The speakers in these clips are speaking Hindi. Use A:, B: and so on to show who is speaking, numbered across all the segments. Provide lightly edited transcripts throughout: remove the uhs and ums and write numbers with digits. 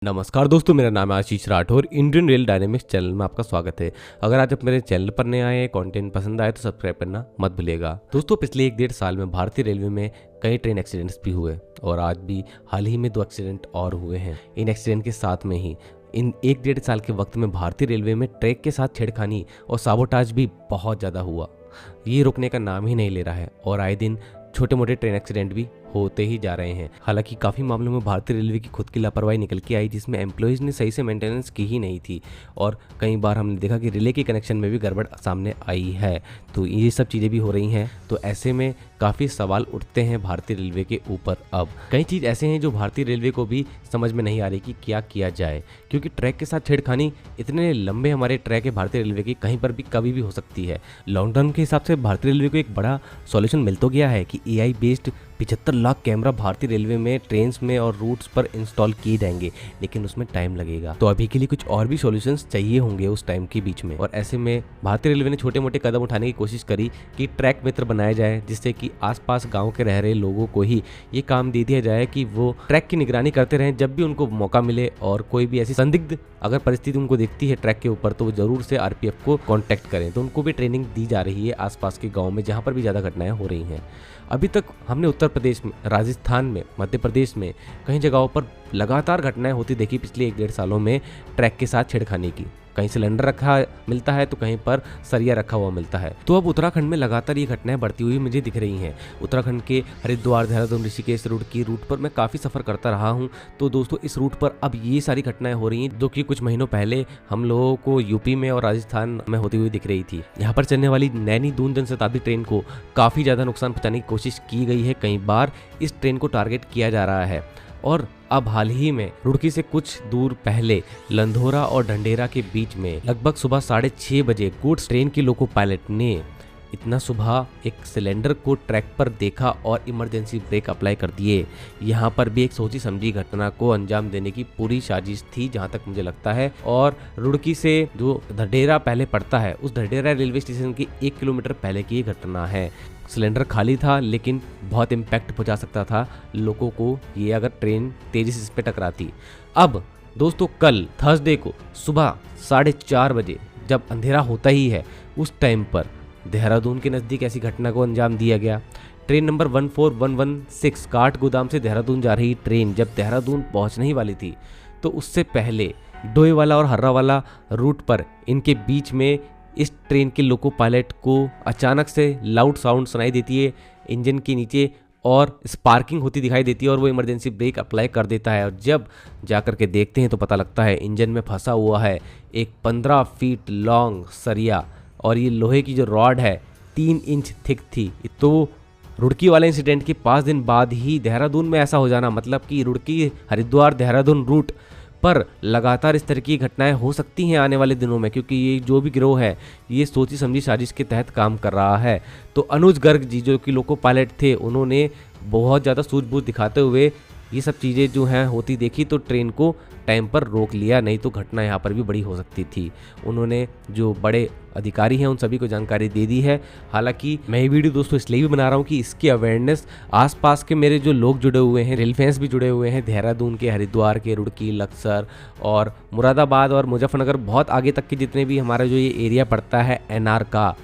A: नमस्कार दोस्तों, मेरा नाम है Ashish Rathore. Indian rail dynamics channel में आपका स्वागत है। अगर आज आप मेरे चैनल पर नए आए, कंटेंट पसंद आए तो सब्सक्राइब करना मत भूलिएगा। दोस्तों, पिछले 1-1.5 साल में भारतीय रेलवे में कई ट्रेन एक्सीडेंट्स भी हुए और आज भी हाल ही में 2 एक्सीडेंट और हुए हैं। इन एक्सीडेंट के साथ में ही इन 1-1.5 साल के वक्त में भारतीय रेलवे में ट्रैक के साथ छेड़खानी और साबोटाज भी बहुत ज़्यादा हुआ। ये रुकने का नाम ही नहीं ले रहा है और आए दिन छोटे मोटे ट्रेन एक्सीडेंट भी होते ही जा रहे हैं। हालांकि काफ़ी मामलों में भारतीय रेलवे की खुद की लापरवाही निकल के आई, जिसमें एम्प्लॉयज़ ने सही से मेंटेनेंस की ही नहीं थी और कई बार हमने देखा कि रिले के कनेक्शन में भी गड़बड़ सामने आई है। तो ये सब चीज़ें भी हो रही हैं। तो ऐसे में काफ़ी सवाल उठते हैं भारतीय रेलवे के ऊपर। अब कई चीज़ ऐसे हैं जो भारतीय रेलवे को भी समझ में नहीं आ रही कि क्या किया जाए, क्योंकि ट्रैक के साथ छेड़खानी, इतने लंबे हमारे ट्रैक है भारतीय रेलवे की, कहीं पर भी कभी भी हो सकती है। लॉन्ग टर्म के हिसाब से भारतीय रेलवे को एक बड़ा सॉल्यूशन मिल तो गया है कि AI बेस्ड 75 लाख कैमरा भारतीय रेलवे में ट्रेन्स में और रूट्स पर इंस्टॉल किए जाएंगे, लेकिन उसमें टाइम लगेगा। तो अभी के लिए कुछ और भी सॉल्यूशंस चाहिए होंगे उस टाइम के बीच में। और ऐसे में भारतीय रेलवे ने छोटे मोटे कदम उठाने की कोशिश करी कि ट्रैक मित्र बनाया जाए, जिससे कि आसपास गांव के रह रहे लोगों को ही ये काम दे दिया जाए कि वो ट्रैक की निगरानी करते रहें जब भी उनको मौका मिले। और कोई भी ऐसी संदिग्ध अगर परिस्थिति उनको दिखती है ट्रैक के ऊपर, तो वो जरूर से RPF को कांटेक्ट करें। तो उनको भी ट्रेनिंग दी जा रही है आसपास के गाँव में जहाँ पर भी ज़्यादा घटनाएं हो रही हैं। अभी तक हमने उत्तर प्रदेश में, राजस्थान में, मध्य प्रदेश में कई जगहों पर लगातार घटनाएं होती देखी पिछले 1-1.5 सालों में ट्रैक के साथ छेड़खानी की। कहीं सिलेंडर रखा मिलता है तो कहीं पर सरिया रखा हुआ मिलता है। तो अब उत्तराखंड में लगातार ये घटनाएं बढ़ती हुई मुझे दिख रही हैं। उत्तराखंड के हरिद्वार, देहरादून, ऋषिकेश रूट पर मैं काफ़ी सफ़र करता रहा हूं। तो दोस्तों, इस रूट पर अब ये सारी घटनाएं हो रही हैं जो कि कुछ महीनों पहले हम लोगों को यूपी में और राजस्थान में होती हुई दिख रही थी। यहाँ पर चलने वाली नैनी दून जनशताब्दी ट्रेन को काफ़ी ज़्यादा नुकसान पहुँचाने की कोशिश की गई है। कई बार इस ट्रेन को टारगेट किया जा रहा है। और अब हाल ही में रुड़की से कुछ दूर पहले लंधोरा और ढंढेरा के बीच में लगभग सुबह 6:30 बजे गुड्स ट्रेन की लोको पायलट ने इतना सुबह एक सिलेंडर को ट्रैक पर देखा और इमरजेंसी ब्रेक अप्लाई कर दिए। यहाँ पर भी एक सोची समझी घटना को अंजाम देने की पूरी साजिश थी, जहाँ तक मुझे लगता है। और रुड़की से जो ढंढेरा पहले पड़ता है, उस ढंढेरा रेलवे स्टेशन के 1 किलोमीटर पहले की ये घटना है। सिलेंडर खाली था, लेकिन बहुत इम्पैक्ट पहुंचा सकता था लोगों को ये अगर ट्रेन तेजी से इस पे टकराती। अब दोस्तों, कल थर्सडे को सुबह 4:30 बजे, जब अंधेरा होता ही है, उस टाइम पर देहरादून के नज़दीक ऐसी घटना को अंजाम दिया गया। ट्रेन नंबर 14116 काठगोदाम से देहरादून जा रही ट्रेन जब देहरादून पहुंचने ही वाली थी, तो उससे पहले डोईवाला और हर्रावाला रूट पर इनके बीच में इस ट्रेन के लोको पायलट को अचानक से लाउड साउंड सुनाई देती है इंजन के नीचे और स्पार्किंग होती दिखाई देती है और वो इमरजेंसी ब्रेक अप्लाई कर देता है। और जब जाकर के देखते हैं तो पता लगता है इंजन में फंसा हुआ है एक 15 फीट लॉन्ग सरिया, और ये लोहे की जो रॉड है 3 इंच थिक थी। तो रुड़की वाले इंसिडेंट के 5 दिन बाद ही देहरादून में ऐसा हो जाना, मतलब कि रुड़की हरिद्वार देहरादून रूट पर लगातार इस तरह की घटनाएं हो सकती हैं आने वाले दिनों में, क्योंकि ये जो भी गिरोह है ये सोची समझी साजिश के तहत काम कर रहा है। तो अनुज गर्ग जी, जो कि लोको पायलट थे, उन्होंने बहुत ज़्यादा सूझबूझ दिखाते हुए ये सब चीज़ें जो हैं होती देखी तो ट्रेन को टाइम पर रोक लिया, नहीं तो घटना यहाँ पर भी बड़ी हो सकती थी। उन्होंने जो बड़े अधिकारी हैं उन सभी को जानकारी दे दी है। हालांकि मैं ये वीडियो दोस्तों इसलिए भी बना रहा हूँ कि इसकी अवेयरनेस आसपास के मेरे जो लोग जुड़े हुए हैं, रेल फैंस भी जुड़े हुए हैं, देहरादून के, हरिद्वार के, रुड़की, लक्सर और मुरादाबाद और मुजफ्फरनगर, बहुत आगे तक के जितने भी हमारा जो ये एरिया पड़ता है NR का,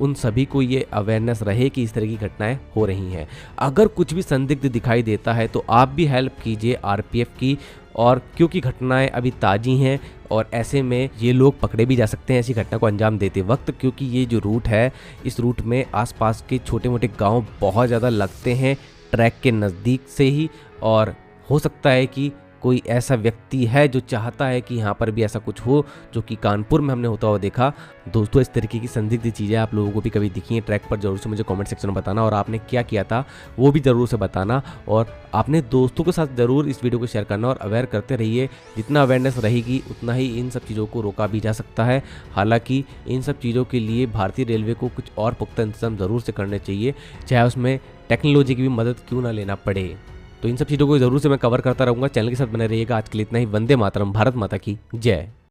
A: उन सभी को ये अवेयरनेस रहे कि इस तरह की घटनाएं हो रही हैं। अगर कुछ भी संदिग्ध दिखाई देता है तो आप भी हेल्प कीजिए RPF की, और क्योंकि घटनाएं अभी ताज़ी हैं और ऐसे में ये लोग पकड़े भी जा सकते हैं ऐसी घटना को अंजाम देते वक्त, क्योंकि ये जो रूट है, इस रूट में आसपास के छोटे मोटे गांव बहुत ज़्यादा लगते हैं ट्रैक के नज़दीक से ही। और हो सकता है कि कोई ऐसा व्यक्ति है जो चाहता है कि यहाँ पर भी ऐसा कुछ हो, जो कि कानपुर में हमने होता हुआ देखा। दोस्तों, इस तरीके की संदिग्ध चीज़ें आप लोगों को भी कभी दिखी हैं ट्रैक पर, जरूर से मुझे कमेंट सेक्शन में बताना, और आपने क्या किया था वो भी ज़रूर से बताना। और आपने दोस्तों के साथ ज़रूर इस वीडियो को शेयर करना और अवेयर करते रहिए। जितना अवेयरनेस रहेगी उतना ही इन सब चीज़ों को रोका भी जा सकता है। हालाँकि इन सब चीज़ों के लिए भारतीय रेलवे को कुछ और पुख्ता इंतजाम ज़रूर से करने चाहिए, चाहे उसमें टेक्नोलॉजी की भी मदद क्यों ना लेना पड़े। तो इन सब चीज़ों को ज़रूर से मैं कवर करता रहूँगा। चैनल के साथ बने रहिएगा। आज के लिए इतना ही। वंदे मातरम। भारत माता की जय।